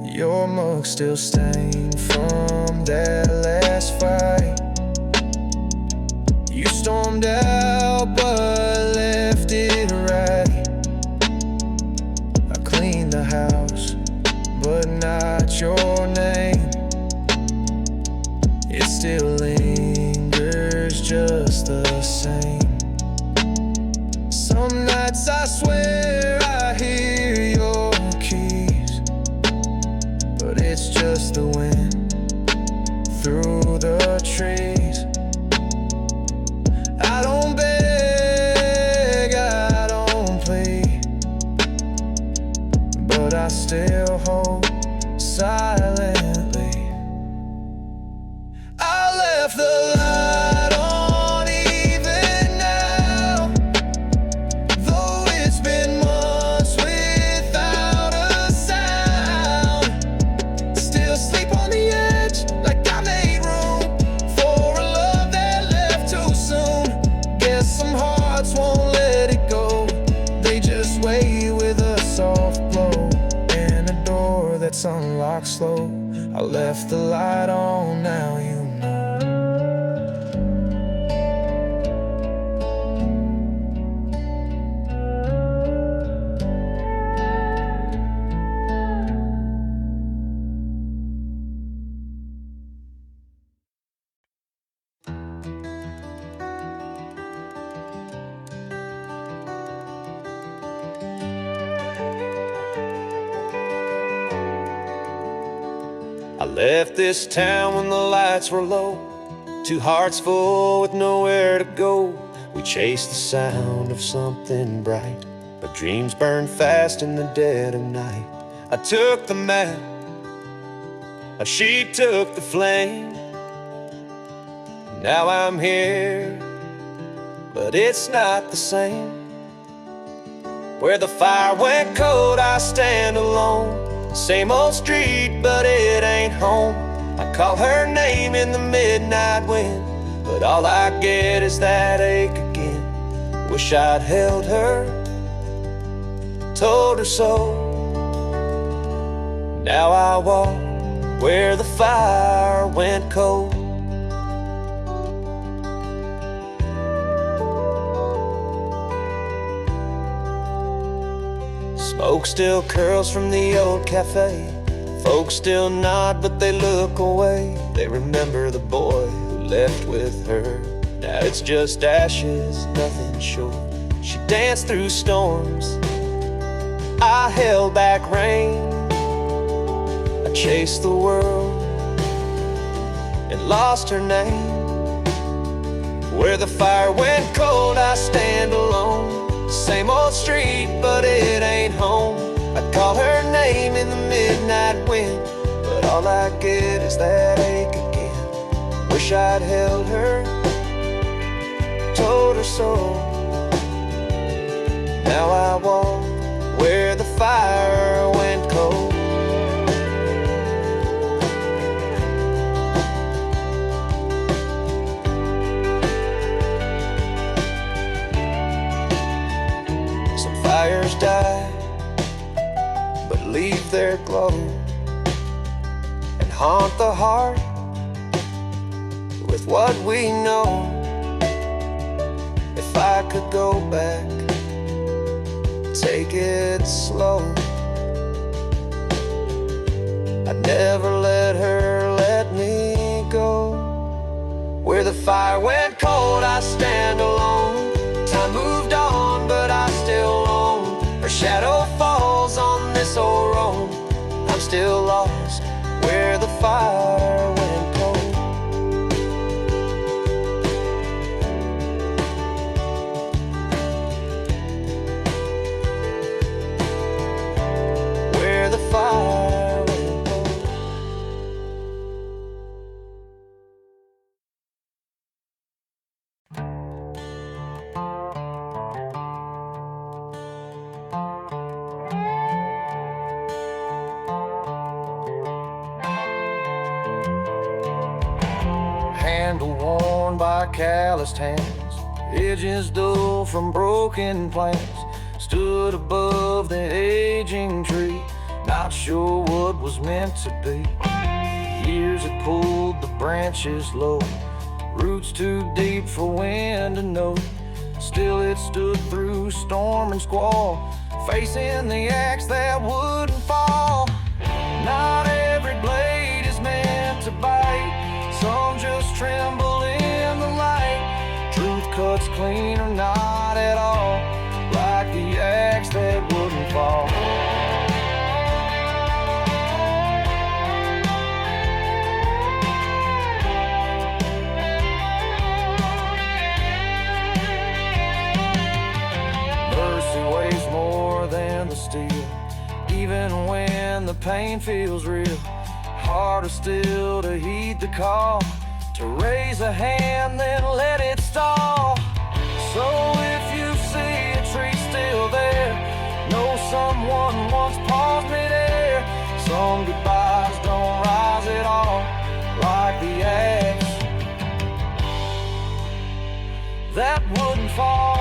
Your mug still stained from that last fight. You stormed out but left it right. I cleaned the house, but not your name. It still lingers just the same. Some nights I swear I hear your keys, but it's just the wind through the trees. I don't beg, I don't plead, but I still hope silently. I left the light on even now, though it's been months without a sound. Still sleep on the edge like I made room for a love that left too soon. Guess some hearts won't let it go, they just wait with a soft blow, and a door that's unlocked slow. I left the light on, now you know. I left this town when the lights were low, two hearts full with nowhere to go. We chased the sound of something bright, but dreams burn fast in the dead of night. I took the map, she took the flame. Now I'm here, but it's not the same. Where the fire went cold, I stand alone. Same old street, but it ain't home. I call her name in the midnight wind, but all I get is that ache again. Wish I'd held her, told her so. Now I walk where the fire went cold. Smoke still curls from the old cafe. Folks still nod, but they look away. They remember the boy who left with her. Now it's just ashes, nothing short. She danced through storms, I held back rain. I chased the world and lost her name. Where the fire went cold, I stand alone. Same old street, but it ain't home. I'd call her name in the midnight wind, but all I get is that ache again. Wish I'd held her, told her so. Now I walk where the fire went cold. Fires die, leave their glow and haunt the heart with what we know. If I could go back, take it slow, I'd never let her let me go. Where the fire went cold, I stand alone. Time moved on, but I still own. Her shadow falls on this old road. I'm still lost where the fire went cold. Where the fire went cold. Handle worn by calloused hands, edges dull from broken plans. Stood above the aging tree, not sure what was meant to be. Years had pulled the branches low, roots too deep for wind to know. Still it stood through storm and squall, facing the axe that wouldn't fall. Not every blade is meant to bite, some just tremble in the light. Truth cuts clean or not at all, like the axe that wouldn't fall. Mercy weighs more than the steel, even when the pain feels real. Harder still to heed the call, to raise a hand then let it stall. So if you see a tree still there, know someone once paused midair. Some goodbyes don't rise at all, like the axe that wouldn't fall.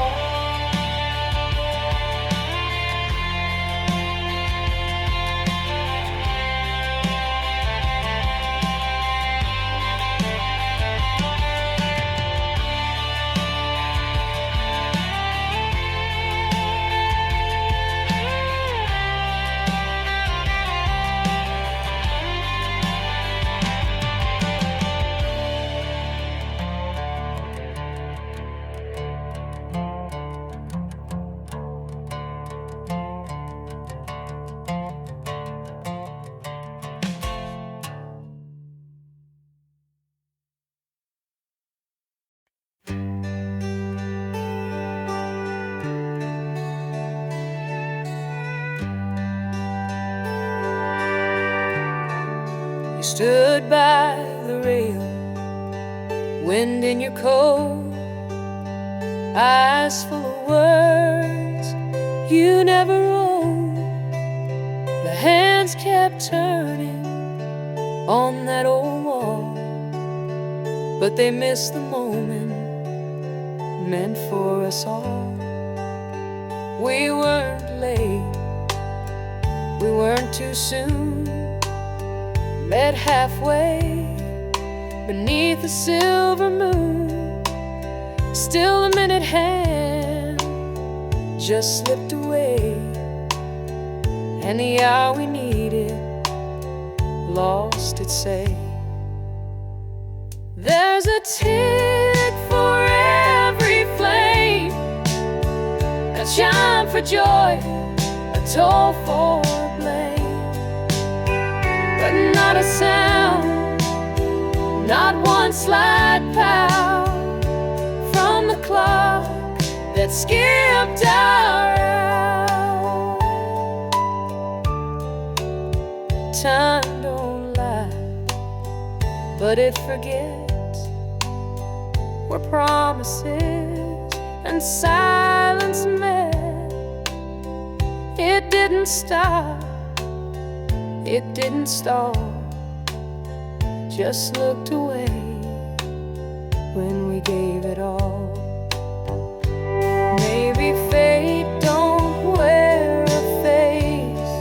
Stood by the rail, wind in your coat, eyes full of words you never wrote. The hands kept turning on that old wall, but they missed the moment meant for us all. We weren't late, we weren't too soon. Met halfway beneath the silver moon. Still a minute hand just slipped away, and the hour we needed lost its say. There's a tick for every flame, a chime for joy, a toll for blame. But not a sound, not one slight pow from the clock that skipped our hour. Time don't lie, but it forgets where promises and silence met. It didn't stop, it didn't stall, just looked away when we gave it all. Maybe fate don't wear a face,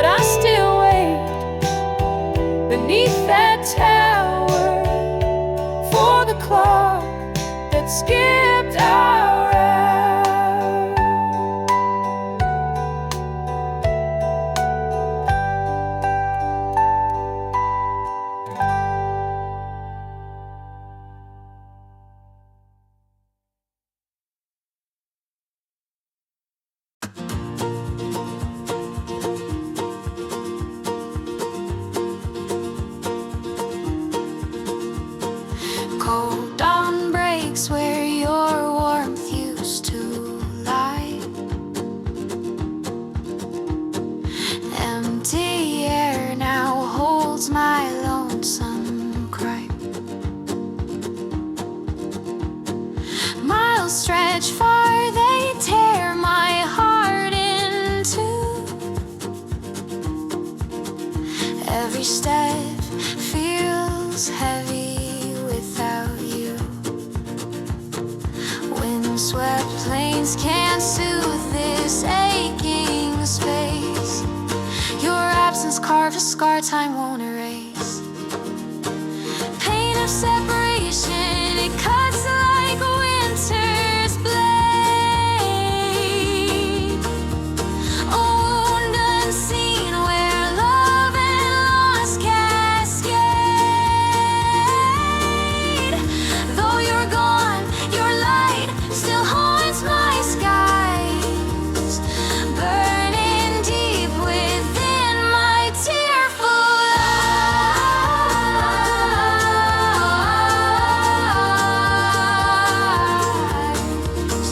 but I still wait beneath that tower for the clock that skipped our hour. Cold dawn breaks where your warmth used to lie. Empty air now holds my lonesome cry. Miles stretch far, they tear my heart in two. Every step feels heavy without you. Windswept plains can't soothe this aching space. Your absence carved a scar time won't erase. Pain of separation, it cuts like winter's blade. A wound unseen where love and loss cascade. Though you're gone, your light still haunts my skies, burning deep within my tearful eyes.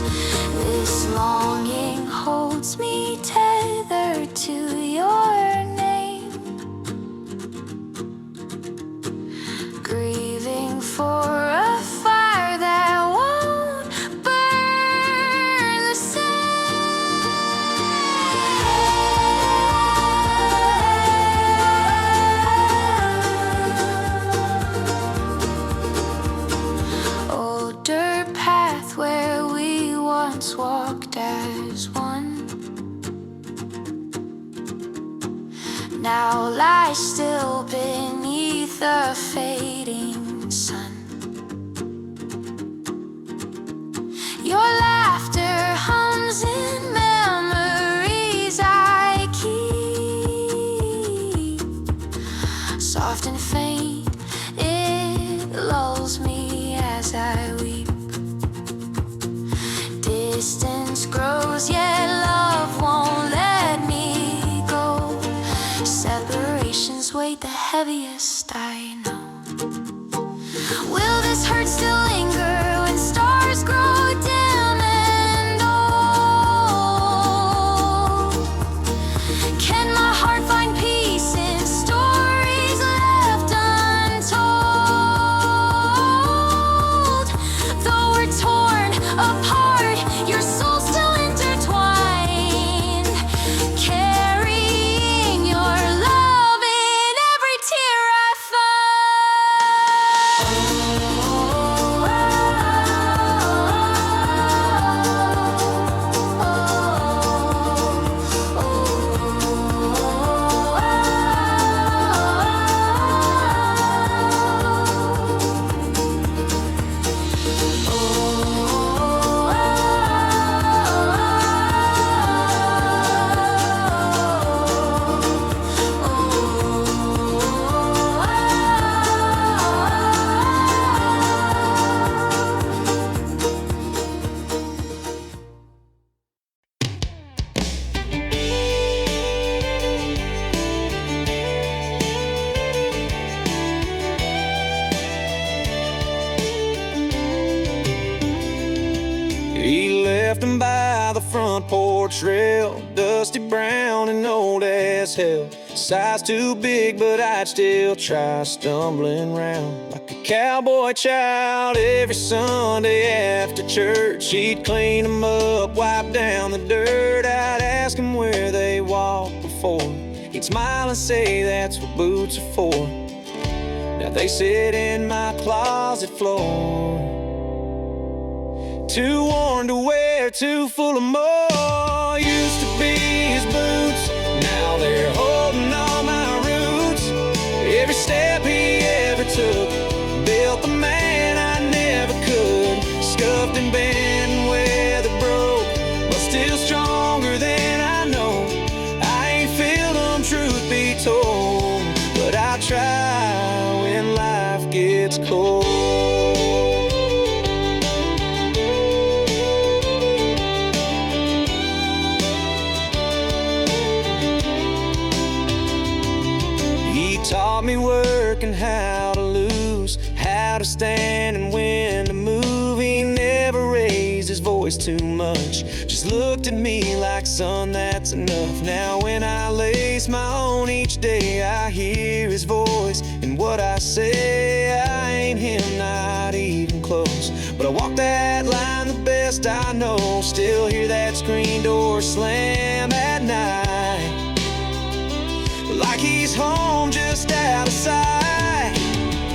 This longing holds me tethered to your name, grieving for a fire that won't burn the same. Older path where we once walked as one now lies still beneath a fading sun. Your laughter hums in memories I keep. Soft and faint, it lulls me as I weep. Distance grows, yet love won't let me go. Separations weight the heaviest I know. Will this hurt still linger when stars grow dim and old? Can my heart find peace in stories left untold? Though we're torn apart, your soul's still intertwined, carrying your love in every tear I He left him by the front porch rail, dusty brown and old as hell. Size too big, but I'd still try stumbling round. Like a cowboy child, every Sunday after church, he'd clean them up, wipe down the dirt. I'd ask him where they walked before. He'd smile and say that's what boots are for. Now they sit in my closet floor. Too worn to wear, too full of more. Used to be his boots, now they're holes. gets cold. He taught me work and how to lose, how to stand and when to move. He never raised his voice too much, just looked at me like, son, that's enough. Now when I lace my own each day, I hear his voice in what I say. I ain't him, not even close, but I walk that line the best I know. Still hear that screen door slam at night, like he's home just out of sight.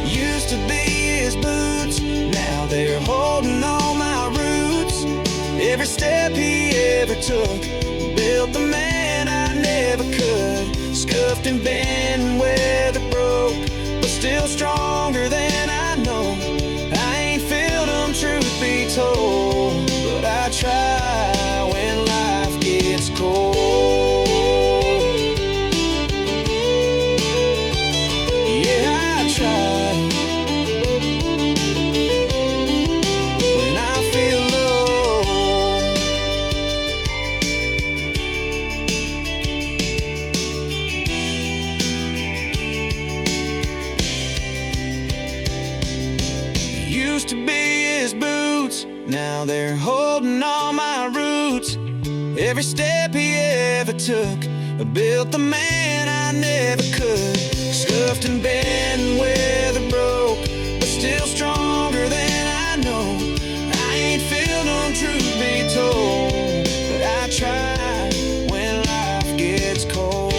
Used to be his boots, now they're holding all my roots. Every step he ever took built the man I never could. Scuffed and bent and weather broke, but still stronger than I know. I ain't filled him, truth be told, but I try when life gets cold. Now they're holding all my roots. Every step he ever took built the man I never could. Scuffed and bent and weather broke, but still stronger than I know. I ain't filled on, truth be told, but I try when life gets cold.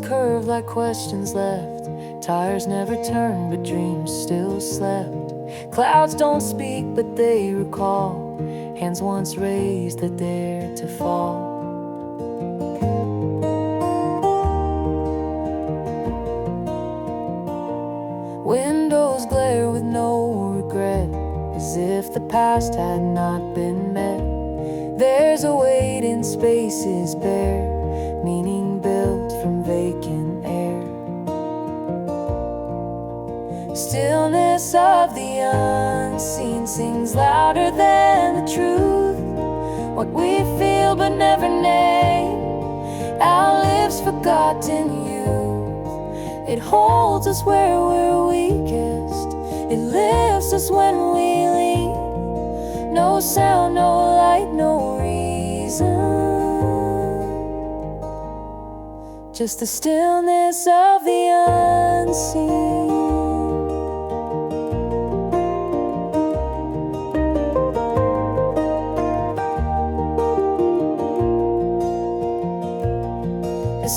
Curve like questions left. Tires never turned, but dreams still slept. Clouds don't speak, but they recall hands once raised that dared to fall. Windows glare with no regret, as if the past had not been met. There's a weight in spaces bare, meaning built from vacant air. Stillness of the unseen sings louder than the truth. What we feel but never name outlives forgotten youth. It holds us where we're weakest, it lifts us when we lean. No sound, no light, no reason, just the stillness of the unseen.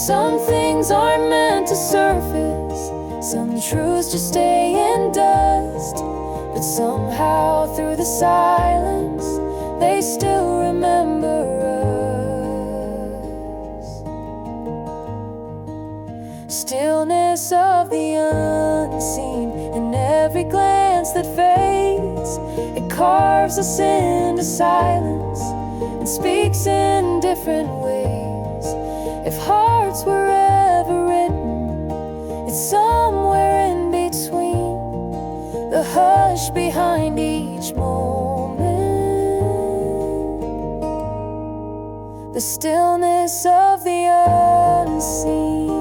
Some things aren't meant to surface, some truths just stay in dust. But somehow through the silence, they still remember us. Stillness of the unseen, in every glance that fades, it carves us into silence and speaks in different ways. If hearts were ever written, it's somewhere in between, the hush behind each moment, the stillness of the unseen.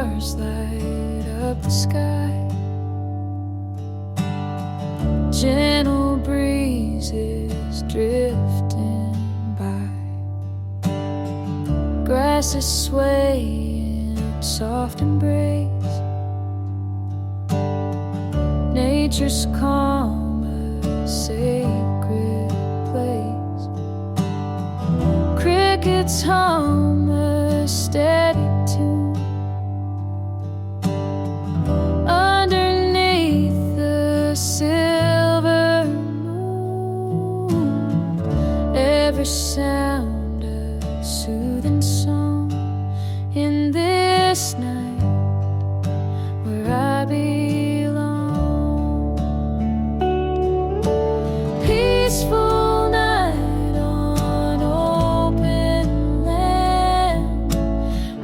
stars light up the sky. Gentle breezes drifting by. Grass is swaying, soft embrace. Nature's calm, a sacred place. Crickets hum a steady tune. Underneath the silver moon, every sound a soothing song. In this night where I belong, peaceful night on open land,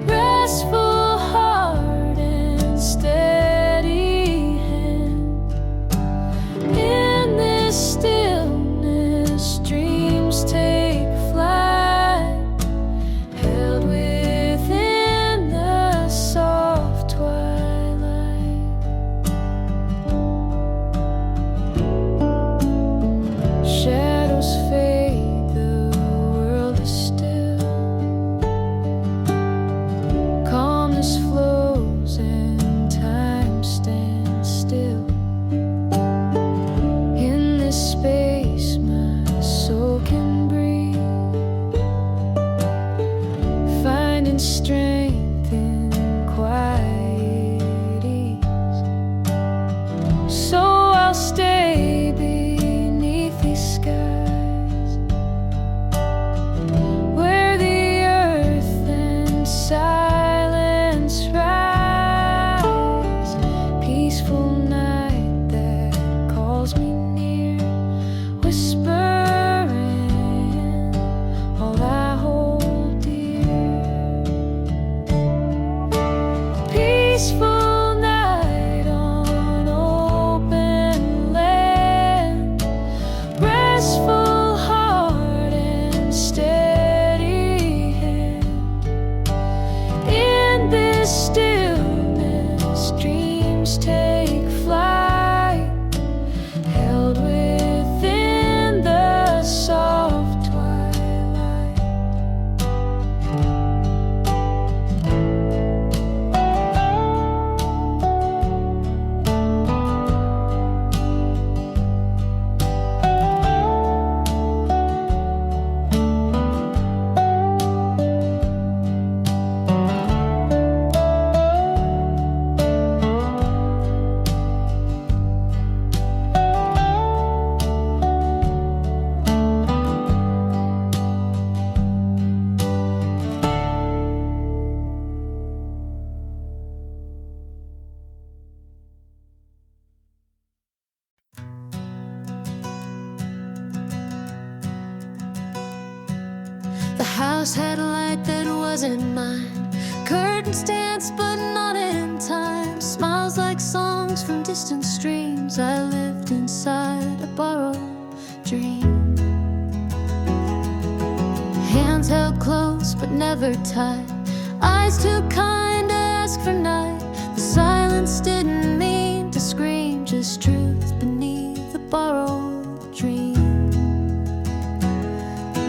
restful heart and steady hand. In this stillness, dreams take flight, held within the soft twilight. Shadows fade, the world is still. Calmness flows and time stands still. In this space, my soul can breathe, finding strength in quiet ease. So I'll stay beneath these skies, where the earth and silence rise. Peaceful night that calls me near, whispering all I hold dear. Peaceful night on open land, restful heart and steady hand. In this stillness, dreams take flight, held within the soft twilight. The house had a light that wasn't mine. Curtains danced, but not in time. Smiles like songs from distant streams. I lived inside a borrowed dream. Hands held close, but never tight. Eyes too kind to ask for night. The silence didn't mean to scream, just truth beneath the borrowed dream.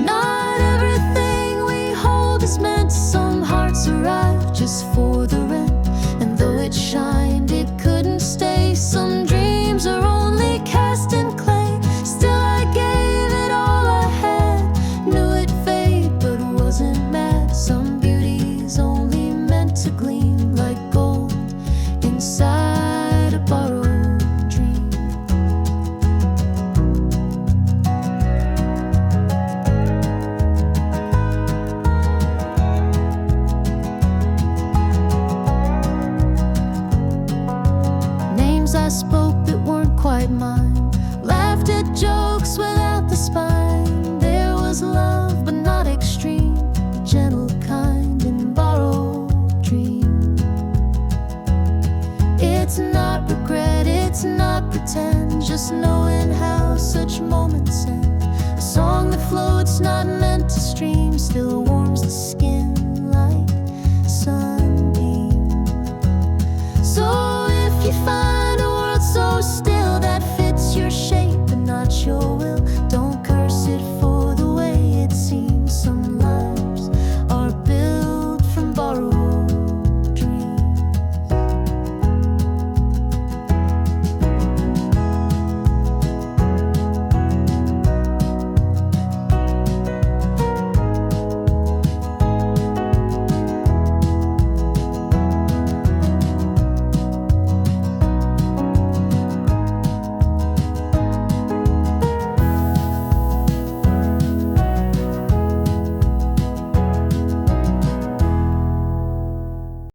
Not everything we hold is meant. Some hearts arrive just for the rent, and though it shined, it couldn't stay. Some dreams are only cast in clay. Still I gave it all I had. Knew it'd fade, but wasn't mad. Some beauty's only meant to gleam like gold inside a borrowed dream. Names I spoke that weren't quite mine. Laughed at jokes without the spine. There was love, but not extreme. The gentle kind in borrowed dream. It's not regret, it's not pretend. Just knowing how such moments end. A song that floats, not meant to stream, still warms the skin.